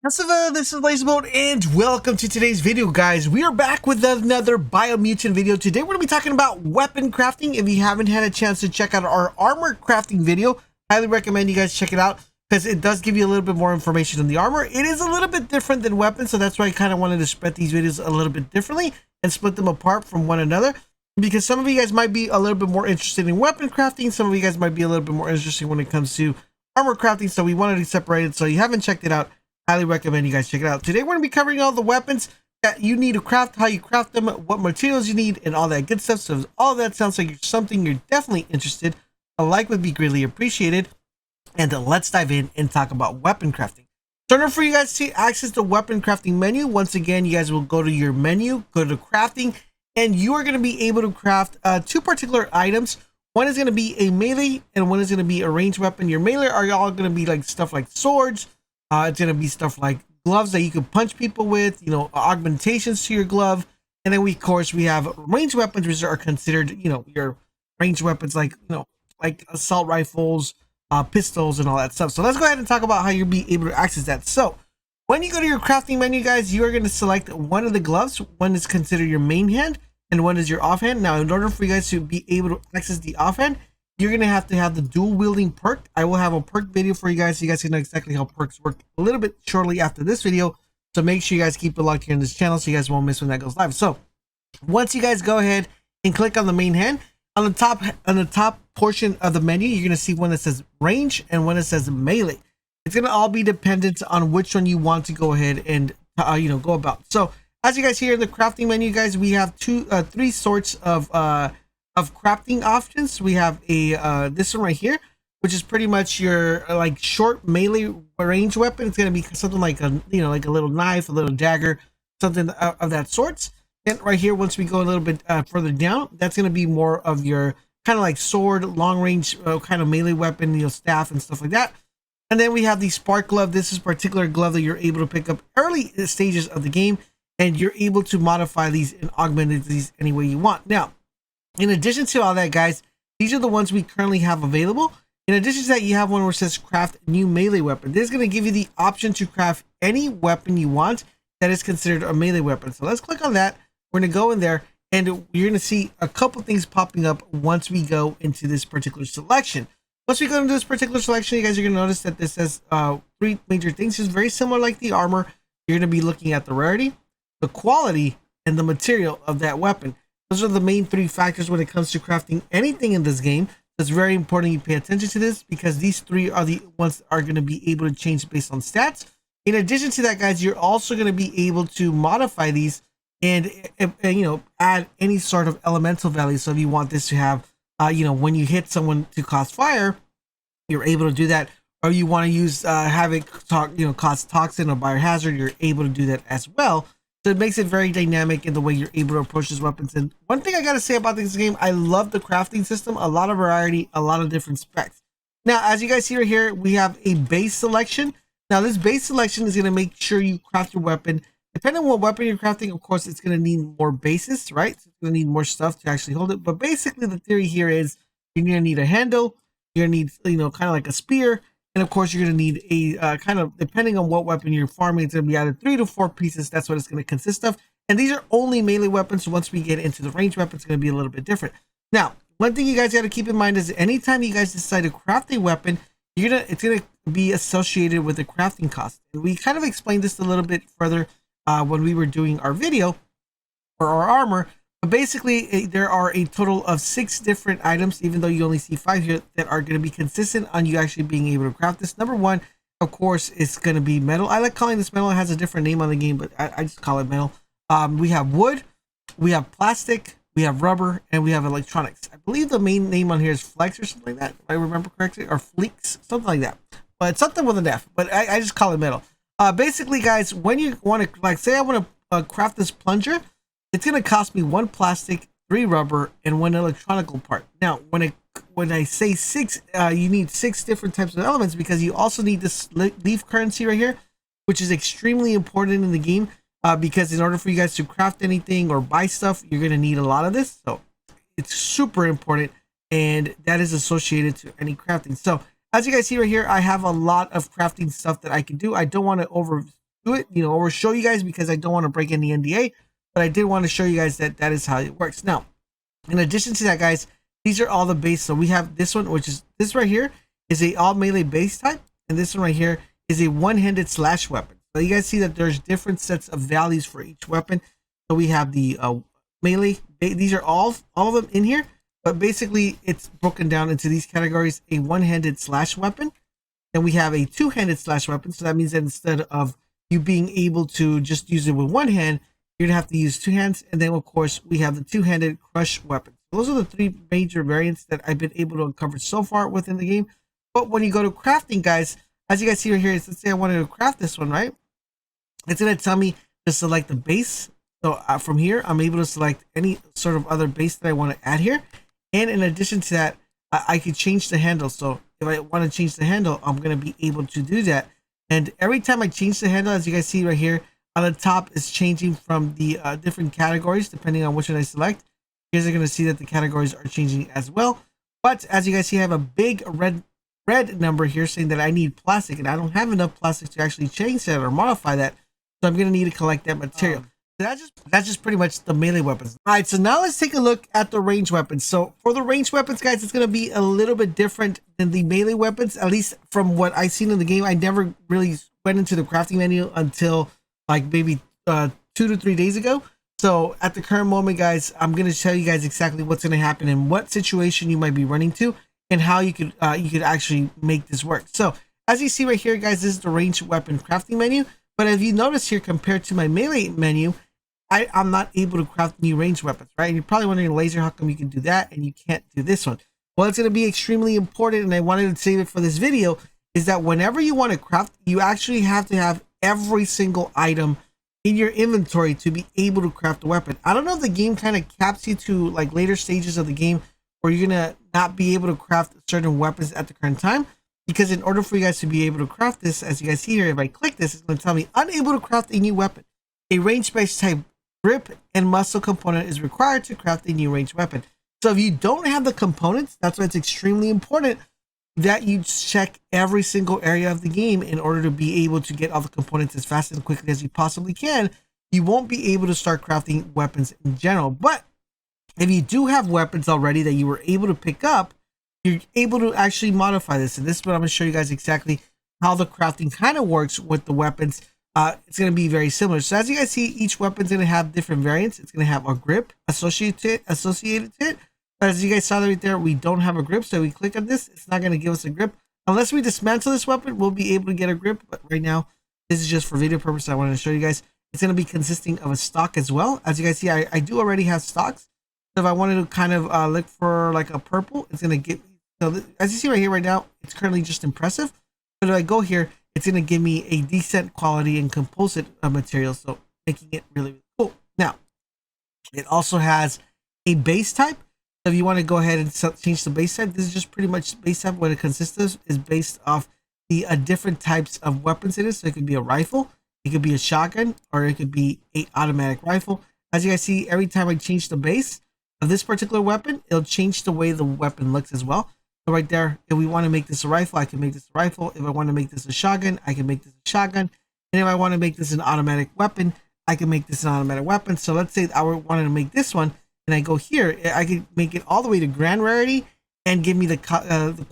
Hello, this is LaserBolt and welcome to today's video, guys. We are back with another Biomutant video. Today we're going to be talking about weapon crafting. If you haven't had a chance to check out our armor crafting video, highly recommend you guys check it out because it does give you a little bit more information on the armor. It is a little bit different than weapons, so that's why I kind of wanted to spread these videos a little bit differently and split them apart from one another, because some of you guys might be a little bit more interested in weapon crafting. Some of you guys might be a little bit more interested when it comes to armor crafting, so we wanted to separate it. So if you haven't checked it out, highly recommend you guys check it out. Today we're going to be covering all the weapons that you need to craft, how you craft them, what materials you need, and all that good stuff. So if all that sounds like something you're definitely interested, a like would be greatly appreciated. And let's dive in and talk about weapon crafting. So in order for you guys to access the weapon crafting menu, once again, you guys will go to your menu, go to crafting, and you are going to be able to craft two particular items. One is going to be a melee, and one is going to be a ranged weapon. Your melee are all going to be like stuff like swords. It's going to be stuff like gloves that you can punch people with, you know, augmentations to your glove. And then of course, we have ranged weapons, which are considered, you know, your ranged weapons like, you know, like assault rifles, pistols, and all that stuff. So let's go ahead and talk about how you'll be able to access that. So when you go to your crafting menu, guys, you are going to select one of the gloves. One is considered your main hand and one is your offhand. Now, in order for you guys to be able to access the offhand, you're going to have the dual wielding perk. I will have a perk video for you guys so you guys can know exactly how perks work a little bit shortly after this video. So make sure you guys keep it locked here in this channel so you guys won't miss when that goes live. So once you guys go ahead and click on the main hand, on the top portion of the menu, you're going to see one that says range and one that says melee. It's going to all be dependent on which one you want to go ahead and go about. So as you guys hear in the crafting menu, guys, we have three sorts of crafting options. We have a this one right here, which is pretty much your like short melee range weapon. It's going to be something like a like a little knife, a little dagger, something of that sorts. And right here, once we go a little bit further down, that's going to be more of your kind of like sword, long range kind of melee weapon, you know, staff and stuff like that. And then we have the spark glove. This is a particular glove that you're able to pick up early stages of the game, and you're able to modify these and augment these any way you want. Now, in addition to all that, guys, these are the ones we currently have available. In addition to that, you have one where it says craft new melee weapon. This is going to give you the option to craft any weapon you want that is considered a melee weapon. So let's click on that. We're going to go in there and you're going to see a couple things popping up once we go into this particular selection. Once we go into this particular selection, you guys are going to notice that this says three major things. It's very similar like the armor. You're going to be looking at the rarity, the quality, and the material of that weapon. Those are the main three factors when it comes to crafting anything in this game. It's very important you pay attention to this because these three are the ones that are going to be able to change based on stats. In addition to that, guys, you're also going to be able to modify these and add any sort of elemental value. So if you want this to have, when you hit someone to cause fire, you're able to do that. Or you want to use have it cause toxin or biohazard, you're able to do that as well. So it makes it very dynamic in the way you're able to approach these weapons. And one thing I gotta say about this game, I love the crafting system. A lot of variety, a lot of different specs. Now, as you guys see right here, we have a base selection. Now, this base selection is gonna make sure you craft your weapon. Depending on what weapon you're crafting, of course, it's gonna need more bases, right? So it's gonna need more stuff to actually hold it. But basically, the theory here is you're gonna need a handle. You're gonna need, kind of like a spear. And of course, you're going to need a kind of, depending on what weapon you're farming, it's going to be either 3 to 4 pieces. That's what it's going to consist of. And these are only melee weapons. So once we get into the range weapon, it's going to be a little bit different. Now, one thing you guys got to keep in mind is anytime you guys decide to craft a weapon, it's going to be associated with the crafting cost. And we kind of explained this a little bit further when we were doing our video for our armor. But basically, there are a total of 6 different items, even though you only see 5 here, that are going to be consistent on you actually being able to craft this. Number one, of course, is going to be metal. I like calling this metal. It has a different name on the game, but I just call it metal. We have wood, we have plastic, we have rubber, and we have electronics. I believe the main name on here is flex or something like that, if I remember correctly, or fleeks, something like that. But it's something with an F, but I just call it metal. Basically, guys, when you want to, like, say I want to craft this plunger, it's going to cost me 1 plastic, 3 rubber, and 1 electronical part. Now, when I say 6, you need 6 different types of elements because you also need this leaf currency right here, which is extremely important in the game because in order for you guys to craft anything or buy stuff, you're going to need a lot of this. So it's super important, and that is associated to any crafting. So as you guys see right here, I have a lot of crafting stuff that I can do. I don't want to do it, you know, or show you guys, because I don't want to break any NDA, but I did want to show you guys that that is how it works. Now, in addition to that, guys, these are all the base. So we have this one, which is this right here is a all melee base type, and this one right here is a one-handed slash weapon. So you guys see that there's different sets of values for each weapon. So we have the melee. These are all of them in here, but basically it's broken down into these categories: a one-handed slash weapon. Then we have a two-handed slash weapon. So that means that instead of you being able to just use it with one hand, you're gonna have to use two hands. And then of course we have the two-handed crush weapon. Those are the three major variants that I've been able to uncover so far within the game. But when you go to crafting, guys, as you guys see right here, let's say I wanted to craft this one, right? It's gonna tell me to select the base. So from here, I'm able to select any sort of other base that I want to add here. And in addition to that, I could change the handle. So if I want to change the handle, I'm going to be able to do that. And every time I change the handle, as you guys see right here, on the top is changing from the different categories, depending on which one I select. You guys are going to see that the categories are changing as well. But as you guys see, I have a big red number here saying that I need plastic, and I don't have enough plastic to actually change that or modify that. So I'm going to need to collect that material. That's just pretty much the melee weapons. All right, so now let's take a look at the range weapons. So for the range weapons, guys, it's going to be a little bit different than the melee weapons, at least from what I've seen in the game. I never really went into the crafting menu until like maybe 2 to 3 days ago. So at the current moment, guys, I'm going to tell you guys exactly what's going to happen and what situation you might be running to and how you could actually make this work. So as you see right here, guys, this is the range weapon crafting menu. But if you notice here, compared to my melee menu, I'm not able to craft new range weapons, right? And you're probably wondering, Laser, how come you can do that and you can't do this one? Well, it's going to be extremely important, and I wanted to save it for this video, is that whenever you want to craft, you actually have to have every single item in your inventory to be able to craft a weapon. I don't know if the game kind of caps you to like later stages of the game where you're going to not be able to craft certain weapons at the current time, because in order for you guys to be able to craft this, as you guys see here, if I click this, it's going to tell me unable to craft a new weapon. A range-based type grip and muscle component is required to craft a new range weapon. So if you don't have the components, that's why it's extremely important that you check every single area of the game in order to be able to get all the components as fast and quickly as you possibly can. You won't be able to start crafting weapons in general. But if you do have weapons already that you were able to pick up, you're able to actually modify this. And this is what I'm going to show you guys exactly how the crafting kind of works with the weapons. It's going to be very similar. So as you guys see, each weapon's going to have different variants. It's going to have a grip associated to it. But as you guys saw right there, we don't have a grip. So we click on this, it's not going to give us a grip. Unless we dismantle this weapon, we'll be able to get a grip. But right now, this is just for video purposes. I wanted to show you guys. It's going to be consisting of a stock as well. As you guys see, I do already have stocks. So if I wanted to kind of look for like a purple, it's going to get, so as you see right here right now, it's currently just impressive. But if I go here, it's going to give me a decent quality and composite material, so making it really, really cool. Now, it also has a base type. So if you want to go ahead and change the base type, this is just pretty much base type. What it consists of is based off the different types of weapons it is. So it could be a rifle, it could be a shotgun, or it could be an automatic rifle. As you guys see, every time I change the base of this particular weapon, it'll change the way the weapon looks as well. So right there, if we want to make this a rifle, I can make this a rifle. If I want to make this a shotgun, I can make this a shotgun. And if I want to make this an automatic weapon, I can make this an automatic weapon. So let's say I wanted to make this one, and I go here, I can make it all the way to grand rarity and give me the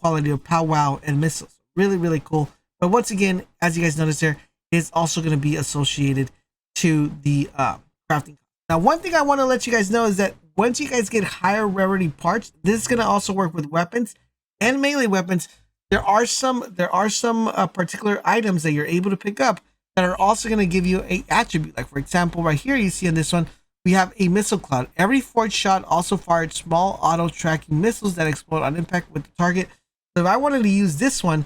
quality of powwow and missiles. Really, really cool. But once again, as you guys notice there, it's also going to be associated to the crafting. Now, one thing I want to let you guys know is that once you guys get higher rarity parts, this is going to also work with weapons and melee weapons. There are some particular items that you're able to pick up that are also going to give you a attribute. Like for example, right here, you see in this one, we have a missile cloud. Every forged shot also fired small auto tracking missiles that explode on impact with the target. So if I wanted to use this one,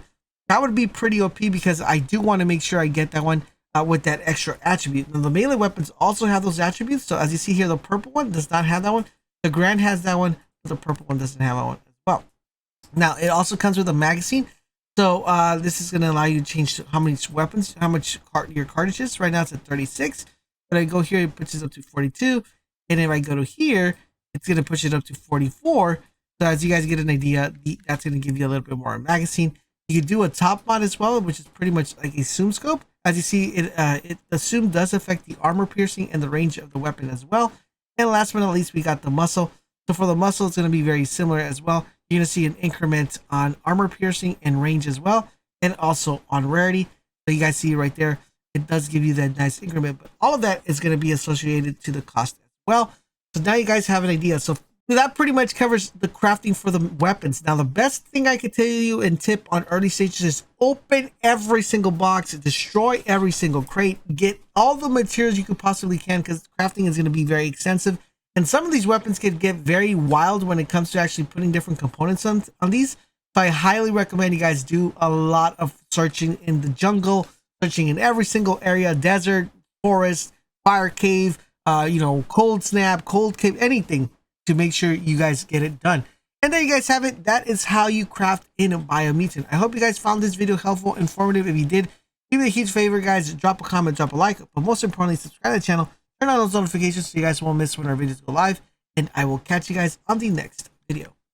that would be pretty OP, because I do want to make sure I get that one with that extra attribute. Now the melee weapons also have those attributes. So as you see here, the purple one does not have that one. The Grand has that one, but the purple one doesn't have that one as well. Now it also comes with a magazine. So this is going to allow you to change how many weapons, how much your cartridges. Right now it's at 36. But I go here, it pushes up to 42. And if I go to here, it's going to push it up to 44. So as you guys get an idea, that's going to give you a little bit more magazine. You can do a top mod as well, which is pretty much like a zoom scope. As you see, it assumed does affect the armor piercing and the range of the weapon as well. And last but not least, we got the muscle. So for the muscle, it's going to be very similar as well. You're going to see an increment on armor piercing and range as well, and also on rarity. So you guys see right there, it does give you that nice increment, but all of that is going to be associated to the cost as well. So now you guys have an idea. So that pretty much covers the crafting for the weapons. Now, the best thing I could tell you and tip on early stages is open every single box, destroy every single crate, get all the materials you could possibly can, because crafting is going to be very extensive. And some of these weapons can get very wild when it comes to actually putting different components on these. So I highly recommend you guys do a lot of searching in the jungle, searching in every single area, desert, forest, fire cave, you know, cold snap, cold cave, anything, to make sure you guys get it done. And there you guys have it. That is how you craft in a Biomutant. I hope you guys found this video helpful, informative. If you did, give me a huge favor, guys. Drop a comment, drop a like, but most importantly, subscribe to the channel. Turn on those notifications so you guys won't miss when our videos go live. And I will catch you guys on the next video.